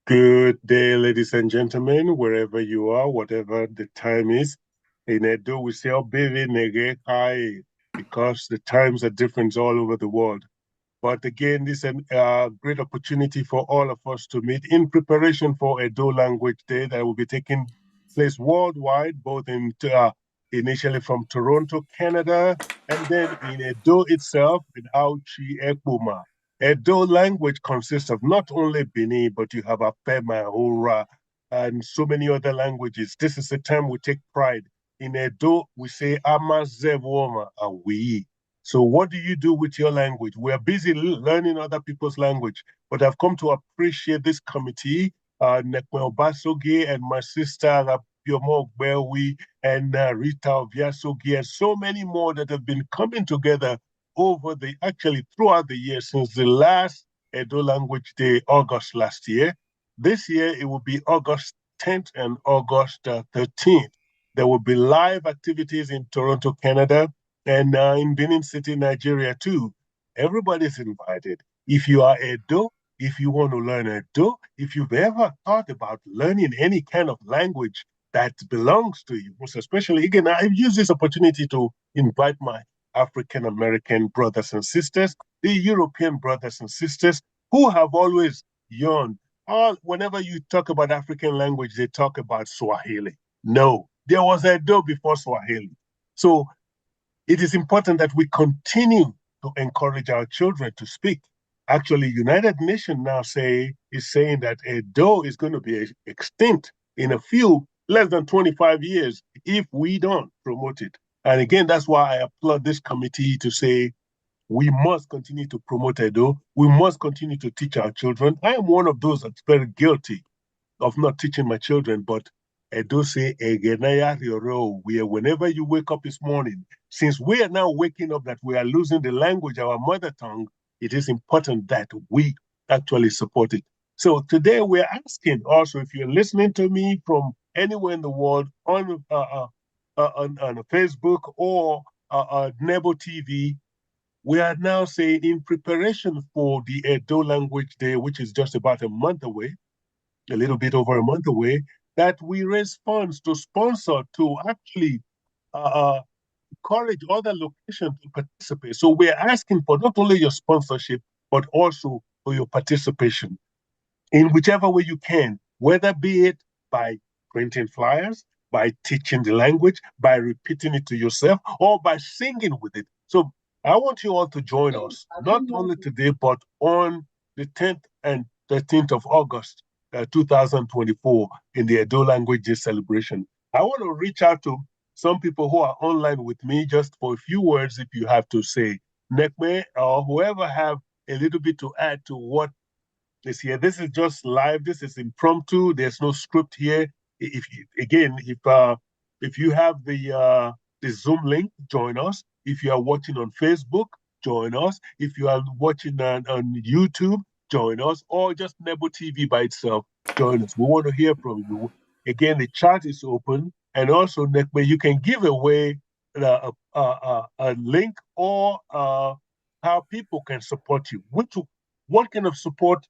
Good day, ladies and gentlemen, wherever you are, whatever the time is. In Edo, we say "Obere nege kai," because the times are different all over the world. But again, this is a great opportunity for all of us to meet in preparation for Edo Language Day that will be taking place worldwide, both initially from Toronto, Canada, and then in Edo itself, in Auchi, Ekboma. Edo language consists of not only Bini, but you have Apema, Ora, and so many other languages. This is the time we take pride. In Edo, we say Amazevoma, Awi. So what do you do with your language? We're busy learning other people's language, but I've come to appreciate this committee, Nekwe Obasogi and my sister Rapiomo Gbewi and Rita Obiasogi and so many more that have been coming together actually throughout the year since the last Edo Language Day, August last year. This year it will be August 10th and August 13th. There will be live activities in Toronto, Canada, and in Benin City, Nigeria too. Everybody's invited. If you are Edo, if you want to learn Edo, if you've ever thought about learning any kind of language that belongs to you, most especially, again, I've used this opportunity to invite my African American brothers and sisters, the European brothers and sisters who have always yearned. Whenever you talk about African language, they talk about Swahili. No, there was Edo before Swahili. So it is important that we continue to encourage our children to speak. Actually, United Nations now is saying that Edo is going to be extinct in a few less than 25 years if we don't promote it. And again, that's why I applaud this committee to say we must continue to promote Edo. We must continue to teach our children. I am one of those that's very guilty of not teaching my children, but Edo say whenever you wake up this morning, since we are now waking up that we are losing the language, our mother tongue, it is important that we actually support it. So today we're asking also if you're listening to me from anywhere in the world on Facebook or Nebo TV, we are now saying in preparation for the Edo Language Day, which is just about a month away, a little bit over a month away, that we raise funds to sponsor to actually uh, encourage other locations to participate. So we're asking for not only your sponsorship, but also for your participation in whichever way you can, whether be it by printing flyers, by teaching the language, by repeating it to yourself, or by singing with it. So I want you all to join us, not only today, but on the 10th and 13th of August, 2024, in the Edo Language Day celebration. I want to reach out to some people who are online with me just for a few words, if you have to say, Nekme, or whoever have a little bit to add to what is here. This is just live. This is impromptu. There's no script here. If you, again, if you have the Zoom link, join us. If you are watching on Facebook, join us. If you are watching on YouTube, join us. Or just Nebo TV by itself, join us. We want to hear from you. Again, the chat is open, and also Nekbe, you can give away a link or how people can support you. What kind of support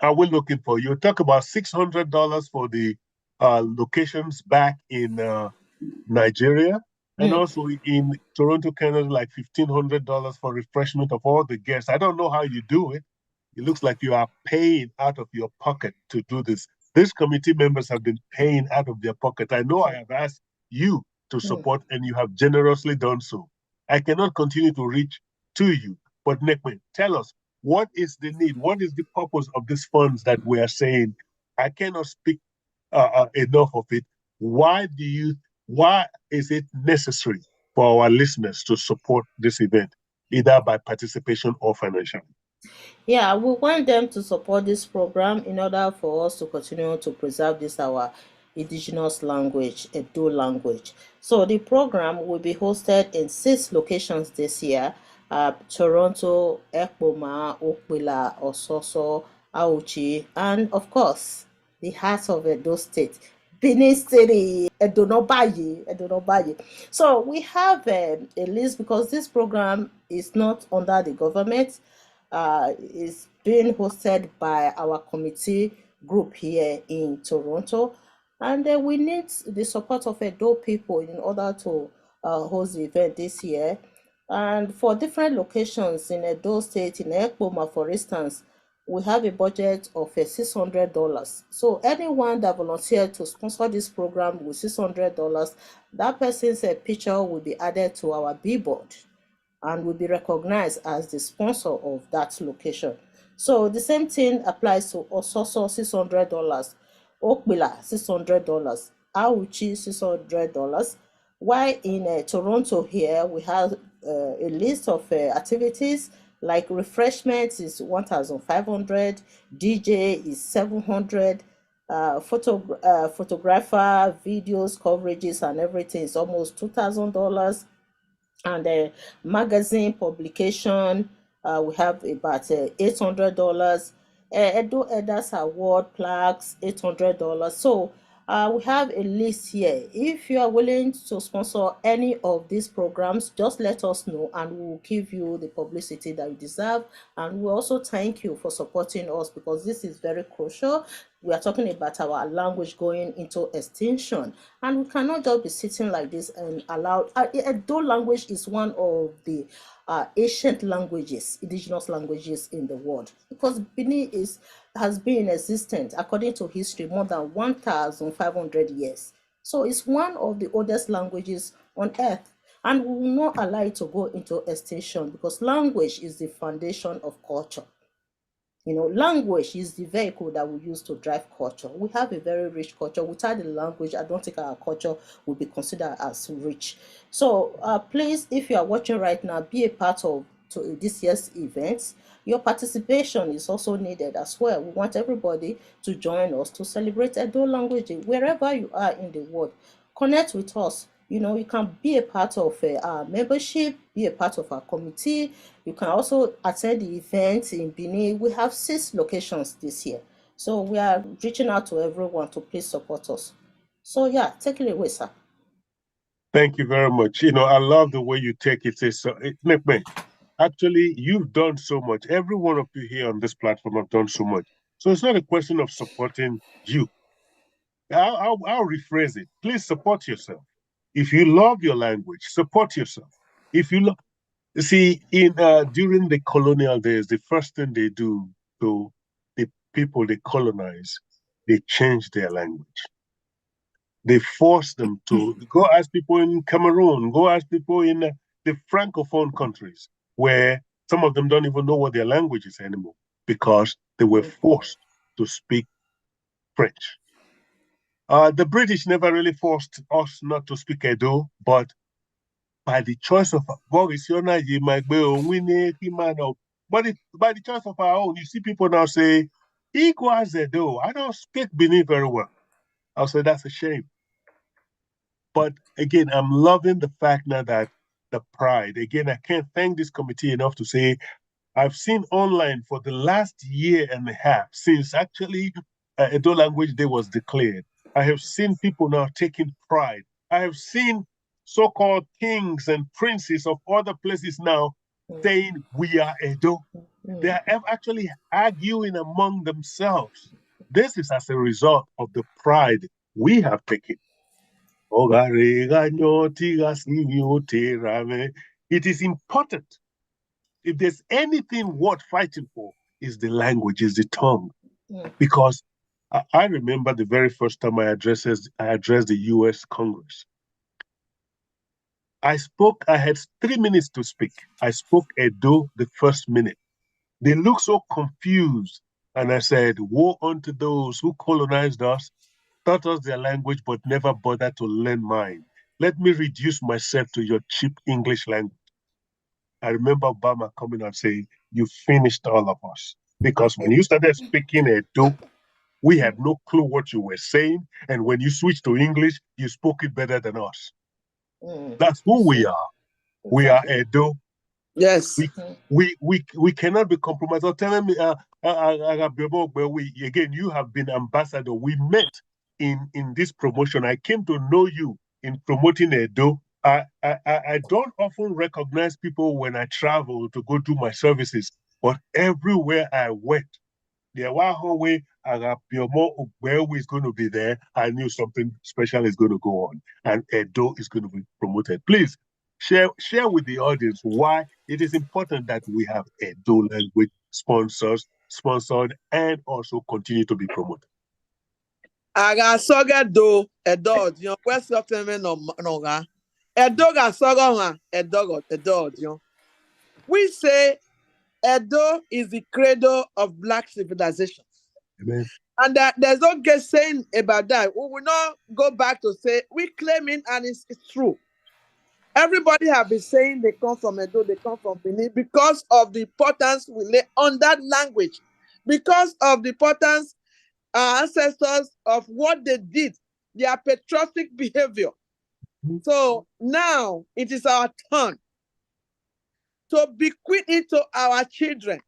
are we looking for? You talk about $600 for the locations back in Nigeria, and also in Toronto, Canada, like $1,500 for refreshment of all the guests. I don't know how you do it. It looks like you are paying out of your pocket to do this. These committee members have been paying out of their pocket. I know I have asked you to support, and you have generously done so. I cannot continue to reach to you, but Nekman, tell us what is the need? What is the purpose of these funds that we are saying? I cannot speak enough of it. Why do you? Why is it necessary for our listeners to support this event, either by participation or financially? Yeah, we want them to support this program in order for us to continue to preserve this our indigenous language, Edo language. So the program will be hosted in 6 locations this year: Toronto, Ekpoma, Okpila, Ososo, Auchi, and of course, the heart of Edo State, Benin City, Edonobayi, Edonobayi. So we have a list because this program is not under the government. Is being hosted by our committee, group here in Toronto. And we need the support of Edo people in order to host the event this year. And for different locations in Edo State, in Ekpoma, for instance, we have a budget of $600. So anyone that volunteered to sponsor this program with $600, that person's picture will be added to our billboard and will be recognized as the sponsor of that location. So the same thing applies to Ososo $600, Okbila $600, Auchi $600. While in Toronto here, we have a list of activities like refreshments is 1,500, DJ is 700, photographer, videos, coverages, and everything is almost $2,000, and magazine publication, we have about $800. Edo Elders Award plaques, $800. So we have a list here. If you are willing to sponsor any of these programs, just let us know and we will give you the publicity that you deserve. And we also thank you for supporting us, because this is very crucial. We are talking about our language going into extinction, and we cannot just be sitting like this and allow. Though language is one of the ancient languages, indigenous languages in the world, because Benin is has been in existence according to history more than 1,500 years. So it's one of the oldest languages on earth, and we will not allow it to go into extinction, because language is the foundation of culture. Language is the vehicle that we use to drive culture. We have a very rich culture. Without the language, I don't think our culture would be considered as rich. So please, if you are watching right now, be a part of this year's events. Your participation is also needed as well. We want everybody to join us to celebrate Edo language wherever you are in the world. Connect with us. You can be a part of our membership, be a part of our committee. You can also attend the event in Benin. We have 6 locations this year. So we are reaching out to everyone to please support us. So yeah, take it away, sir. Thank you very much. I love the way you take it. Nekme, actually, you've done so much. Every one of you here on this platform have done so much. So it's not a question of supporting you. I'll rephrase it. Please support yourself. If you love your language, support yourself. If you love, see, in during the colonial days, the first thing they do to the people they colonize, they change their language. They force them to go ask people in Cameroon, go ask people in the francophone countries, where some of them don't even know what their language is anymore, because they were forced to speak French. The British never really forced us not to speak Edo, but by the choice of Boris Yona, but by the choice of our own, you see people now say, Igwa's Edo. I don't speak Benin very well. I'll say that's a shame. But again, I'm loving the fact now that the pride. Again, I can't thank this committee enough to say I've seen online for the last year and a half since actually Edo Language Day was declared. I have seen people now taking pride. I have seen so-called kings and princes of other places now saying we are Edo. They are actually arguing among themselves. This is as a result of the pride we have taken. It is important. If there's anything worth fighting for, is the language, is the tongue. Because I remember the very first time I addressed the US Congress. I had 3 minutes to speak. I spoke Edo the first minute. They looked so confused. And I said, woe unto those who colonized us, taught us their language, but never bothered to learn mine. Let me reduce myself to your cheap English language. I remember Obama coming and saying, you finished all of us. Because when you started speaking Edo, we had no clue what you were saying. And when you switched to English, you spoke it better than us. That's who we are. We are Edo. Yes. We cannot be compromised. Or telling me, again, you have been ambassador. We met in this promotion. I came to know you in promoting Edo. I don't often recognize people when I travel to go do my services, but everywhere I went, The Wahoo Agapiomo Ugbewu is going to be there. I knew something special is going to go on, and Edo is going to be promoted. Please share with the audience why it is important that we have Edo language sponsored, and also continue to be promoted. Aga soga do Edo dion West September no ga Edo ga soga Edo dion. We say Edo is the cradle of Black civilization. Amen. And there's no get saying about that. We will not go back to say we claim it, and it's true. Everybody have been saying they come from Edo, they come from Benin because of the importance we lay on that language, because of the importance our ancestors of what they did, their patriotic behavior. So now it is our turn to bequeath it to our children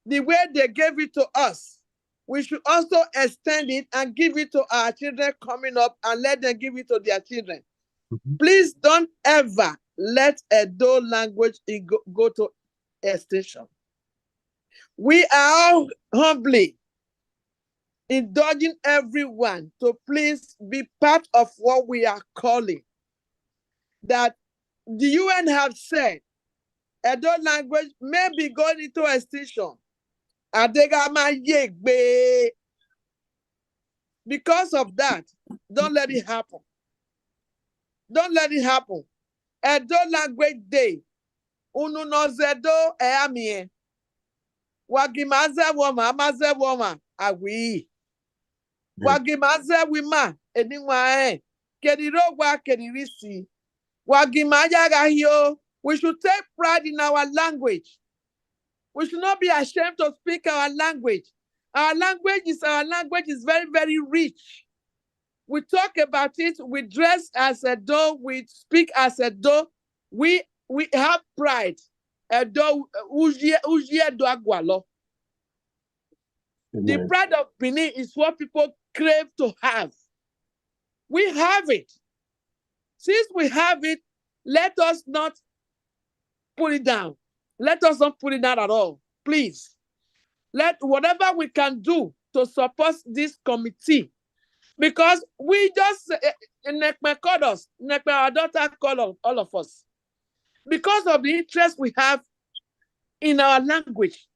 the way they gave it to us. We should also extend it and give it to our children coming up and let them give it to their children. Please don't ever let Edo language go to extinction. We are all humbly indulging everyone to please be part of what we are calling. That the UN have said Edo language may be going into extinction. Because of that, don't let it happen. Don't let it happen. Edo language day. Unu no zedo eamie. Wagimaze woma, amaze woma, agwi. Wagimaze wima, eningwa Kedirogwa kedirisi. Wagimaya gahio. We should take pride in our language. We should not be ashamed to speak our language. Our language is very, very rich. We talk about it, we dress as Edo, we speak as Edo. We have pride. Edo, the pride of Benin is what people crave to have. We have it. Since we have it, let us not put it down. Let us not put it down at all. Please. Let whatever we can do to support this committee. Because we just, Nekme called us, Nekme, our daughter called all of us. Because of the interest we have in our language.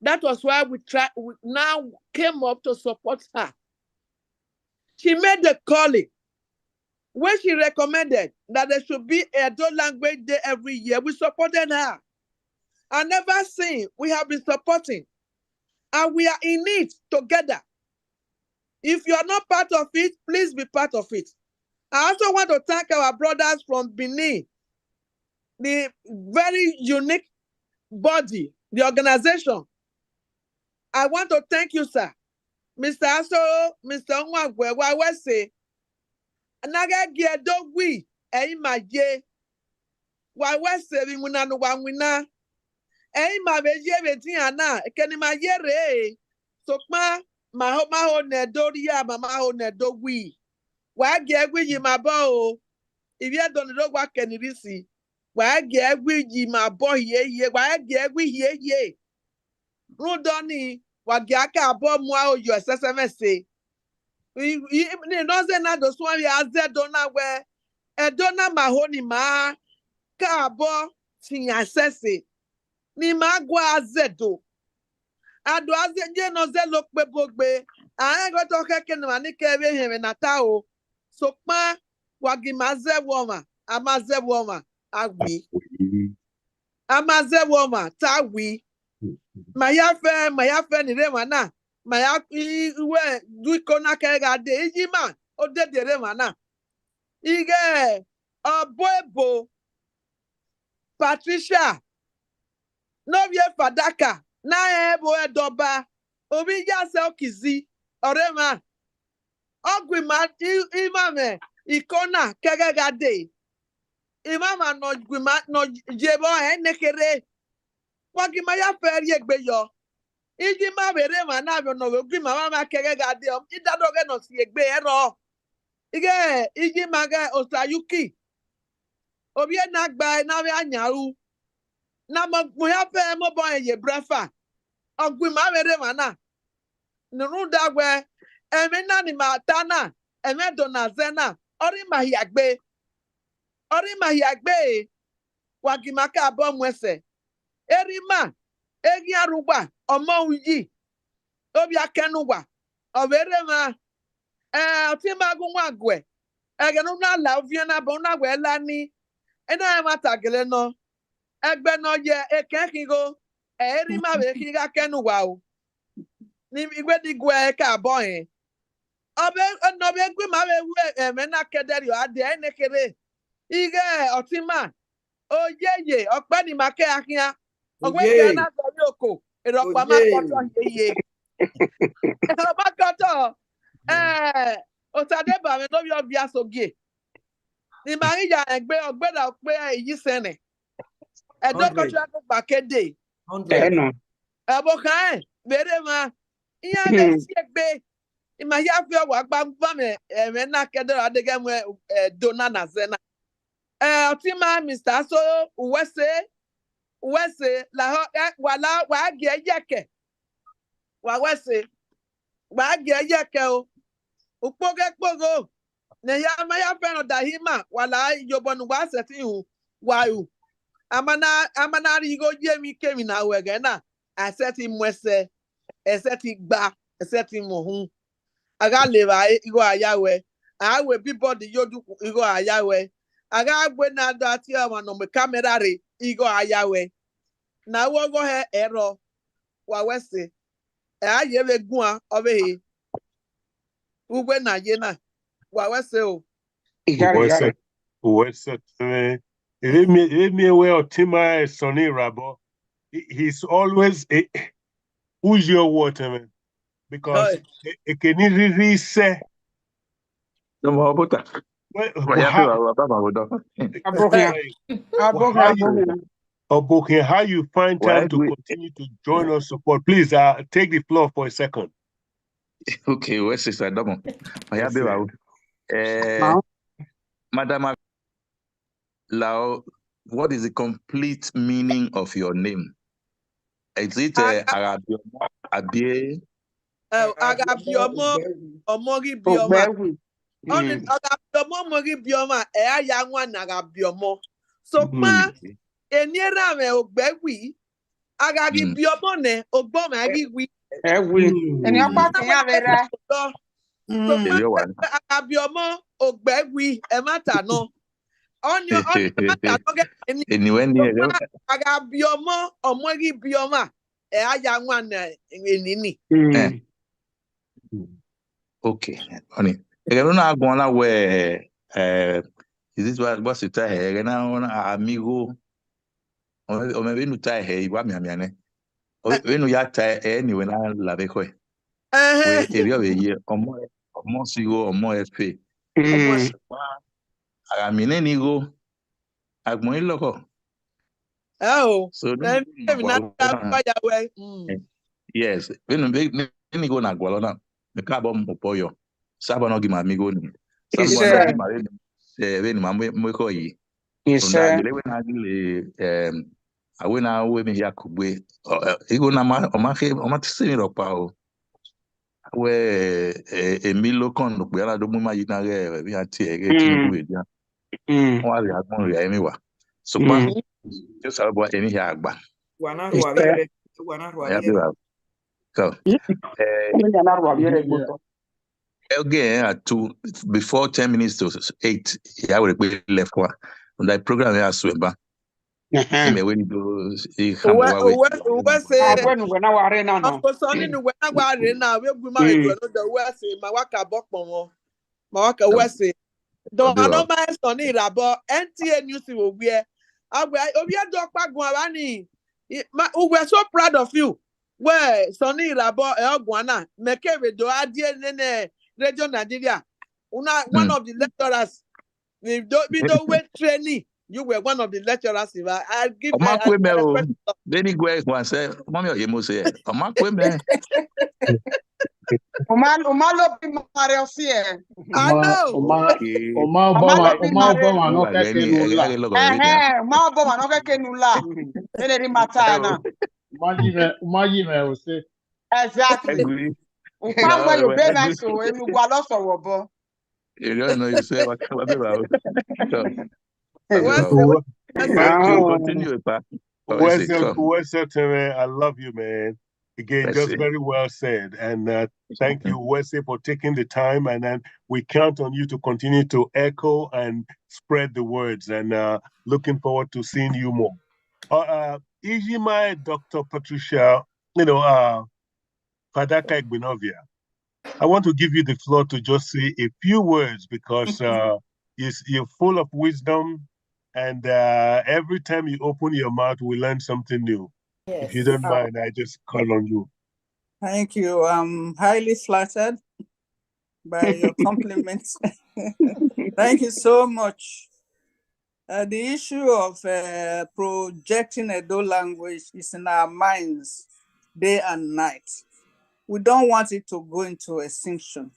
That was why we now came up to support her. She made the calling when she recommended that there should be a Edo language day every year. We supported her. And ever since, we have been supporting. And we are in it together. If you are not part of it, please be part of it. I also want to thank our brothers from Benin, the very unique body, the organization. I want to thank you, sir. Mr. Aso, Mr. Nwagwe, I will say, Naga Giedogwi, Eimaje, Wawe Sevi Munanu Wangwina, Eimaje Vetiana, Kenimayere, Sokma, Maho Nedoria, Mamaho Nedogwi, Wagegwi Yimabo, if you don't know what can you see, Wagegwi Yimabo ye, Wagegwi ye. Rudoni, Wagiaka abo mwa you SSMS. We no say na those one we as dona where e dona mahoni ma ka abo tin assess ni ma gwa azedo. Ado azeje no ze lokpe bogbe. An go to keke no ani ke be heme na ta o. So pa wagimaze woma, amaze woma, agwi. Amaze woma, ta wi. Maya fe ni re mana. Maya iwe du kona kega de ijima o de re mana. Ige Oboebo Patricia Novie Fadaka na ebo edoba obi ya se okizi orema ogwima imame ikona kega de imama no gwima no jebo enekere wagima ya feri egbeyo iji ma bere ma na bi no gwi mama ma kege ga de idado ge no si egbe ero ige iji ma ga Osayuki obi na gba na bi anyaru na mo ya fe mo bo eye brefa Ogwima mere mana. Nurunda we emena ni matana emedo na zena ori mahiagbe wagimaka abo mwese erima egi arugba omo uyi obi akenuwa oberema otimba gunwa gwe egenu na la oviena bo na we lani ena matagele no egbe no ye ekenkigo erima be kiga kenuwa o ni igwe digwe ka abo yen obe no be gwe ma be emena kederi ade enekere ige otima oyeye ọpẹ ni make akia ogwe na gori oko eropa ma koto yeye eropa koto otadeba me no bi obia sogie ni mari ya egbe ogbeda pe eyi sene edo koto agba kede 100. ebo kan bere ma iya be si egbe ima ya fi owa gba me me na kede adege mu dona na zena otima Mr. So Wese la wala wa ge yeke wa wese wa ge yeke o ukpogo ne ya ma ya fe no dahima wala yobonu wa seti hu wa hu amana rigo je mi kemi na wege na aseti mwese eseti gba eseti mohun aga leva igo ayawe awe bibodi yodu igo ayawe aga gbe na do ati ama no me camera re igo ayawe na wo go he ero wa wese aye be gun obe he ugwe na ye na wa wese o Wese me we Otima Sonny Rabo. He's always who's your water man? Because it can really say No more butter. How you find time to continue to join us support? Please take the floor for a second. Okay, what's this? Madam, Lao, what is the complete meaning of your name? Is it Agabiomo, Abie? Agabiomo, Omogi Bioma. Only Agabiomo, Mogi Bioma, young one Agabiomo. So, ma, enira me ogbewi, Agagi Biomo ne, Ogboma we. And your party, Avera. So, Agabiomo, ogbewi, emata no. On your anywhere near Agabiomo, Omogi Bioma, young one in okay, honey. Again, I'm gonna wear. Is this what's it? Amigo. O maybe no tie hair. What me amiane? When you are tie anyway, na la be koi. We area we ye. Omo sigo omo FP. Agamine nigo. Agmo iloko. Oh. So yes. When you go na gwalona. Me kabo mpoyo. Saba no gi amigo ni. Saba no gi when mamwe mweko yi. Undagile when agile awena we me yakubwe igo na omatisini ropa o we emilo kon no pe ala do mu ma yi na re bi ati ege tinubu we dia won ari agbon re emi wa so pa je sa bo eni ya agba Wana ro abere so again at 2 before 10 minutes to 8 ya we pe left kwa on that program ya so ba me when do we say when I were na no Sonny no when I were na we gu ma edu no the we say ma waka bokpon won ma waka we say do no ma Sonny Rabo NTA news we we agbe obi do pagun ara ni we so proud of you where Sonny Rabo ogwana make radio adie ne radio Nigeria one of the lecturers we do wait training. You were one of the lecturers. I'll give you. Then he goes one say, "Mommy, you must say, Omakwe Omalo bi Mario sie. I know. Omalo no keke nula. Omalo no keke nula. Ele di matana. Imagine, I will say. Exactly. Agree. Ufam wa No, yo I be na agree. so enu gwa lo so wo bo. You don't know, you say, what about? What's Well, Okay, well, we Ah. continue, pa. Oh, I say, Wessel, come. I love you, man. Again, Let's just see. very well said. And thank you, Wesley, for taking the time. And then we count on you to continue to echo and spread the words. And looking forward to seeing you more. Ijima, Dr. Patricia, Fadaka Igbinovia, I want to give you the floor to just say a few words because you're full of wisdom. And every time you open your mouth, we learn something new. If you Yes. don't mind, I just call on you. Thank you. I'm highly flattered by your compliments. Thank you so much. The issue of projecting Edo language is in our minds day and night. We don't want it to go into extinction.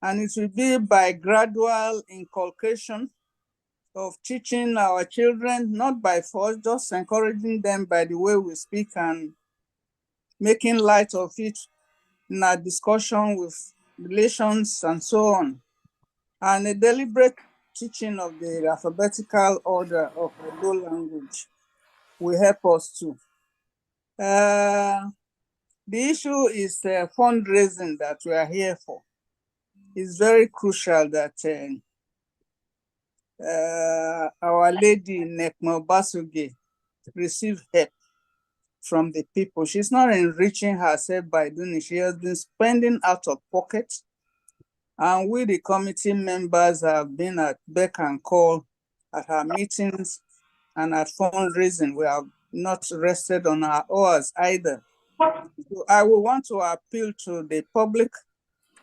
And it will be by gradual inculcation of teaching our children, not by force, just encouraging them by the way we speak and making light of it in our discussion with relations and so on. And a deliberate teaching of the alphabetical order of Edo language will help us too. The issue is fundraising that we are here for. It's very crucial that Our Lady Nekmo Basuge receive help from the people. She's not enriching herself by doing it. She has been spending out of pocket. And we, the committee members, have been at beck and call at her meetings and at fundraising. We have not rested on our oars either. So I will want to appeal to the public,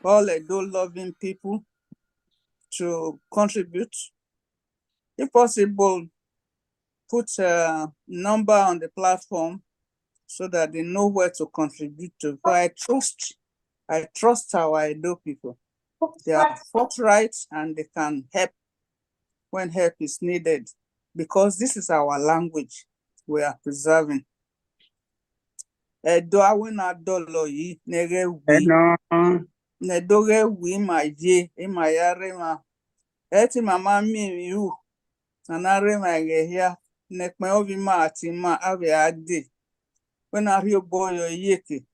all Edo-loving people, to contribute. If possible, put a number on the platform so that they know where to contribute to. But I trust our Edo people. They are forthright and they can help when help is needed, because this is our language we are preserving. Edo awina dolo yi nere wi Eno. nedore wi ma ye ma yare ma eti mama mi yu nanare ma gehia nekme ovi ma ati ma ave ade when are you boy yeke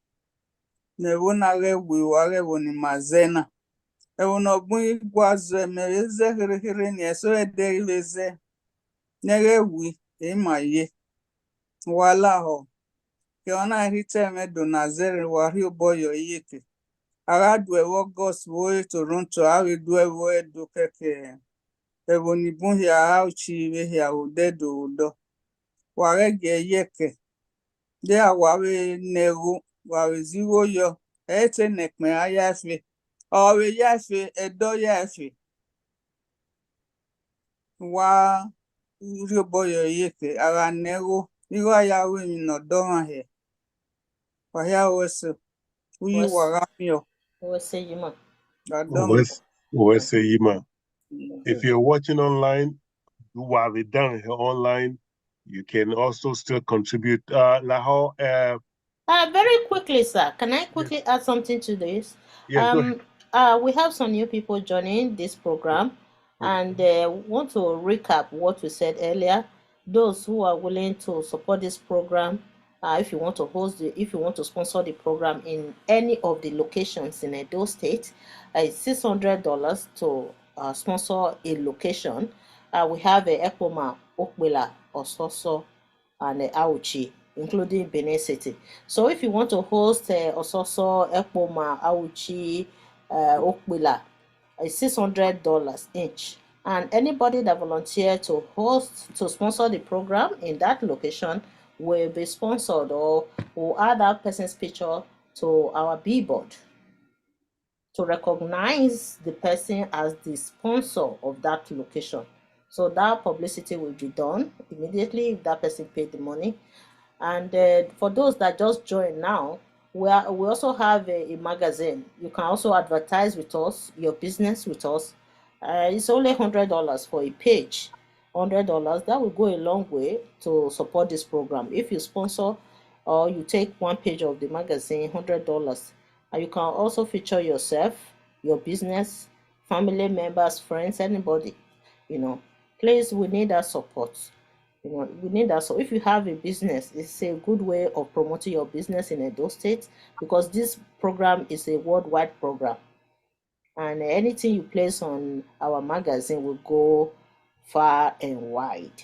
ne wona re wi ware woni mazena e wona ogbun igwazo me eze here ni eso ede ileze nere wi ma ye wala ho ke ona hite me do nazere wa rio boyo yeke ara do ewo gos wo Toronto awe do ewo edo keke ewo ni bun ya auchi we ya odedo do ware ge yeke de awawe nego wawe ziwo yo ete nekme ayafe owe yafe edo yafe wa rio boyo yeke ara nego iro ayawe mi no do ma he wa ya wese uyi What's wara mi o say you man? adom. Wesley Yima. If you're watching online, while we're done here online, you can also still contribute. Lahore, Very quickly, sir. Can I yes, quickly add something to this? yes, go ahead. We have some new people joining this program, and want to recap what we said earlier. Those who are willing to support this program, if you want to if you want to sponsor the program in any of the locations in Edo State, it's $600 to sponsor a location. We have a Ekpoma, Okbela, Ososo, and Auchi, including Benin City. So if you want to host Ososo, Ekpoma, Auchi, Okbila, it's $600 each. And anybody that volunteer to sponsor the program in that location will be sponsored, or will add that person's picture to our billboard to recognize the person as the sponsor of that location. So that publicity will be done immediately if that person paid the money. And for those that just joined now, we also have a magazine. You can also advertise with us, your business with us. It's only $100 for a page. $100 that will go a long way to support this program. If you sponsor or you take one page of the magazine, $100. And you can also feature yourself, your business, family members, friends, anybody. Please, we need that support. We need that. So if you have a business, it's a good way of promoting your business in Edo State, because this program is a worldwide program, and anything you place on our magazine will go far and wide.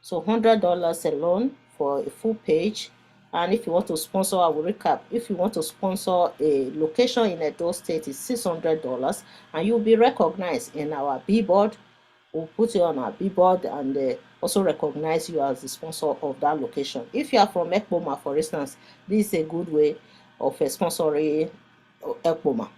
So $100 alone for a full page. And if you want to sponsor, I will recap. If you want to sponsor a location in Edo State, it's $600, and you'll be recognized in our billboard. We'll put you on our billboard and also recognize you as the sponsor of that location. If you are from Ekpoma, for instance, this is a good way of sponsoring Ekpoma,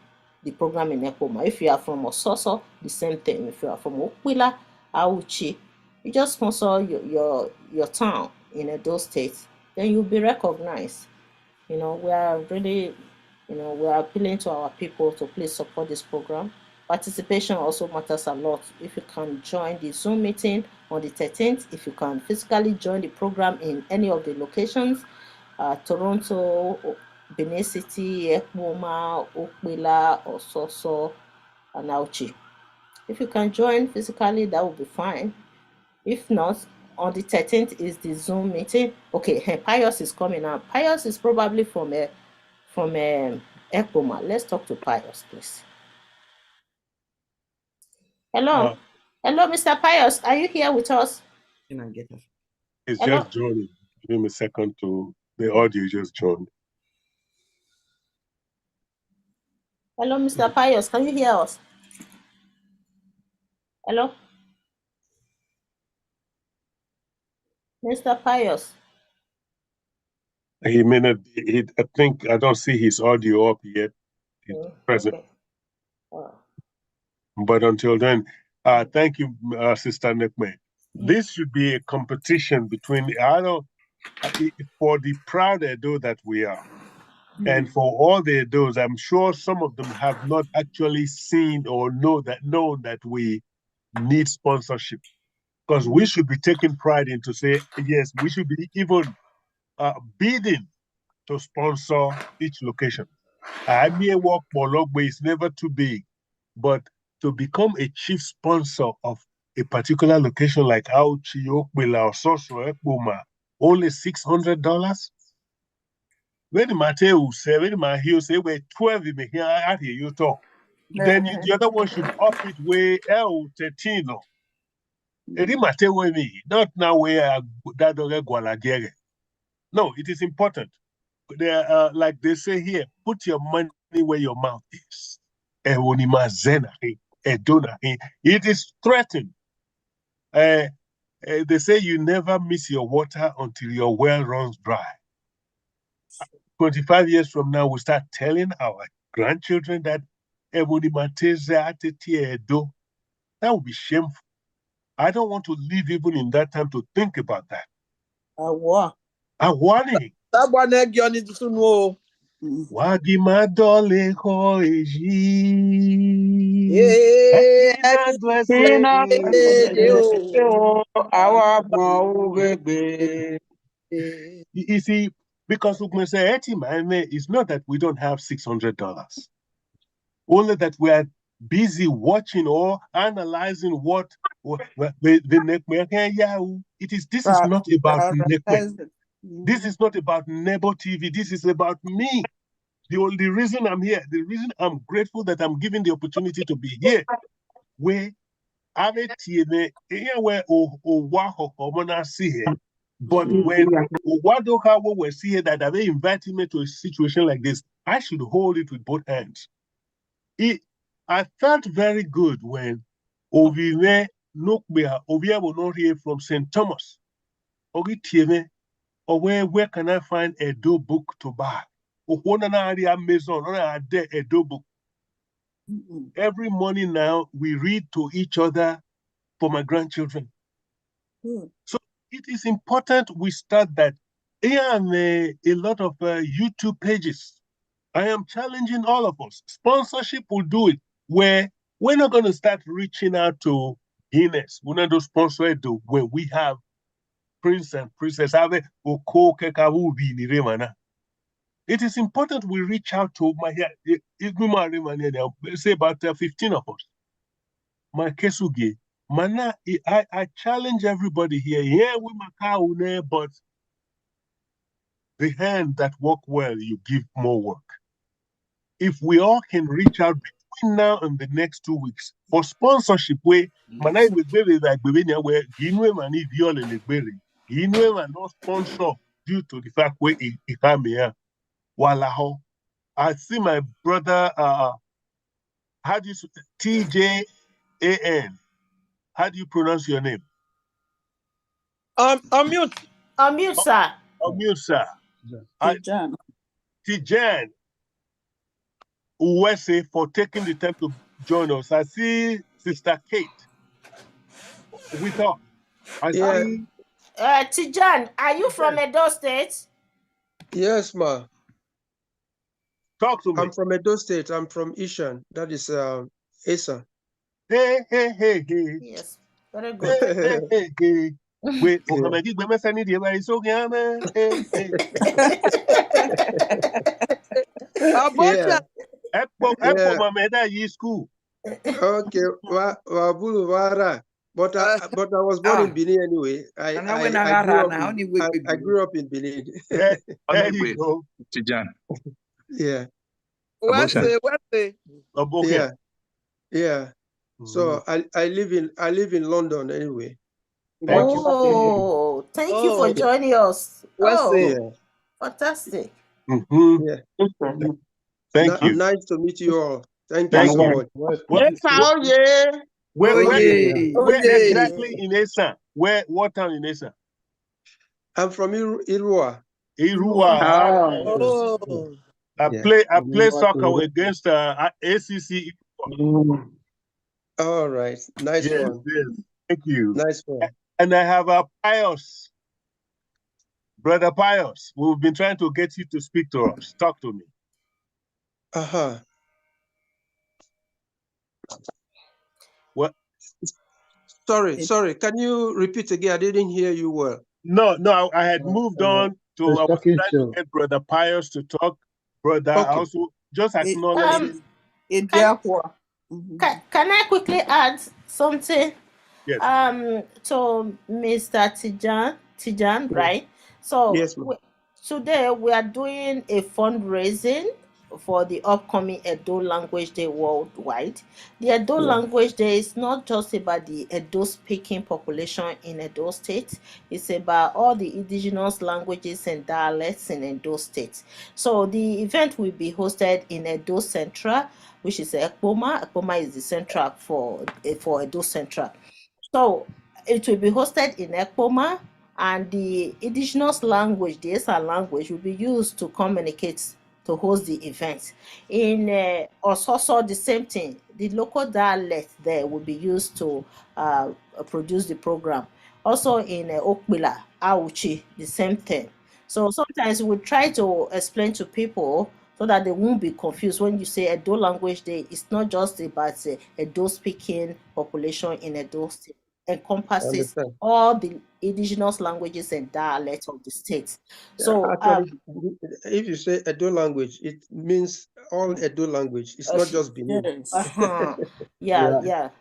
the program in Ekpoma. If you are from Ososo, the same thing. If you are from Okwila, Auchi, you just sponsor your town in those states, then you'll be recognized. We are really, we are appealing to our people to please support this program. Participation also matters a lot. If you can join the Zoom meeting on the 13th, if you can physically join the program in any of the locations, Toronto, Benin City, Ekpoma, Okwila, Ososo, and Auchi. If you can join physically, that will be fine. If not, on the 13th is the Zoom meeting. Okay, Pius is coming out. Pius is probably from Ekpoma. Let's talk to Pius, please. Hello. Hello, Mr. Pius. Are you here with us? It's just joining. Give him a second to the audio just joined. Hello, Mr. Pius. Can you hear us? Hello? Mr. Pius. He may not. I don't see his audio up yet. He's present. Okay. But until then, thank you, Sister Nekme. This should be a competition between for the proud Edo that we are, and for all the Edos. I'm sure some of them have not actually seen or known that we need sponsorship, because we should be taking pride in to say yes. We should be even bidding to sponsor each location. I may work for Logbe, it's never too big, but to become a chief sponsor of a particular location like Auchi, Okwila, or Soso, Ekpoma, only $600? When the Mateo say, when the say, we're 12 in here, I hear you talk. Then the other one should up it way L13. Edi Mateo me, not now where that don't No, it is important. Like they say here, put your money where your mouth is. It is threatened. They say you never miss your water until your well runs dry. 25 years from now, we'll start telling our grandchildren that that would be shameful. I don't want to live even in that time to think about that. A warning. Wagimadole ho eji. You see, because we say it's not that we don't have $600. Only that we are busy watching or analyzing what the it is. This is not about Nekwe. This is not about Nebo TV. This is about me. The only reason I'm here, the reason I'm grateful that I'm given the opportunity to be here, where but when Owadoka will see here that they invited me to a situation like this, I should hold it with both hands. I felt very good when Ovime Nokbea Ovia will not hear from St. Thomas. Ogitieme, or where can I find a do book to buy? Maison or a do book. Every morning now we read to each other for my grandchildren. So it is important we start that. And a lot of YouTube pages. I am challenging all of us. Sponsorship will do it, where we're not going to start reaching out to Guinness. We're not going to sponsor it when we have prince and princess. It is important we reach out to say about 15 of us. My Kesuge, Mana, I challenge everybody here. Here we Makaune, but the hand that work well, you give more work. If we all can reach out between now and the next 2 weeks for sponsorship, Mana like where Ginwe Mani Viola Legberi, Ginwe man not sponsor due to the fact where it came here. Walaho. I see my brother, how do you TJAN? How do you pronounce your name? Unmute. Unmute, sir. Unmute, sir. Tijan. Tijan Uwese for taking the time to join us. I see Sister Kate with us. I see. Tijan, are you from Edo State? Yes, ma. Talk to me. I'm from Edo State. I'm from Ishan. That is Asa. Hey. Yes, very good. Hey. Wait, Okamagi Gbemasani de Eba Isogama. Hey. Epo Mameda Yi school. Okay, Wabulu Wara. But I was born in Benin anyway. I grew up in Benin. There you go. Tijan. Yeah. What's it? Yeah. So I live in London anyway. Thank you. Thank you for joining us. Fantastic. Yeah. Thank you. Nice to meet you all. Thank you so much. Where exactly in Esa? What town in Esa? I'm from Irua. Irua. I play soccer against ACC. All right. Nice one. Yes. Thank you. Nice one. And I have Pius. Brother Pius, we've been trying to get you to speak to us. Talk to me. What? Sorry. Can you repeat again? I didn't hear you well. No, I had moved on to, I was trying to get Brother Pius to talk. Brother, I also just acknowledge. Can I quickly add something? Yes. To Mr. Tijan, right? So yes, today we are doing a fundraising for the upcoming Edo Language Day worldwide. The Edo Language Day is not just about the Edo speaking population in Edo State, it's about all the indigenous languages and dialects in Edo State. So the event will be hosted in Edo Central, which is Ekpoma. Ekpoma is the central for Edo Central. So it will be hosted in Ekpoma, and the indigenous language, the Esa language, will be used to communicate, to host the event. In Ososo, the same thing. The local dialect there will be used to produce the program. Also in Okpila, Auchi, the same thing. So sometimes we try to explain to people so that they won't be confused when you say Edo Language Day. It's not just about Edo speaking population in Edo State. Encompasses all the indigenous languages and dialects of the state. So actually, if you say Edo language, it means all Edo language. It's not just Benin. Yeah.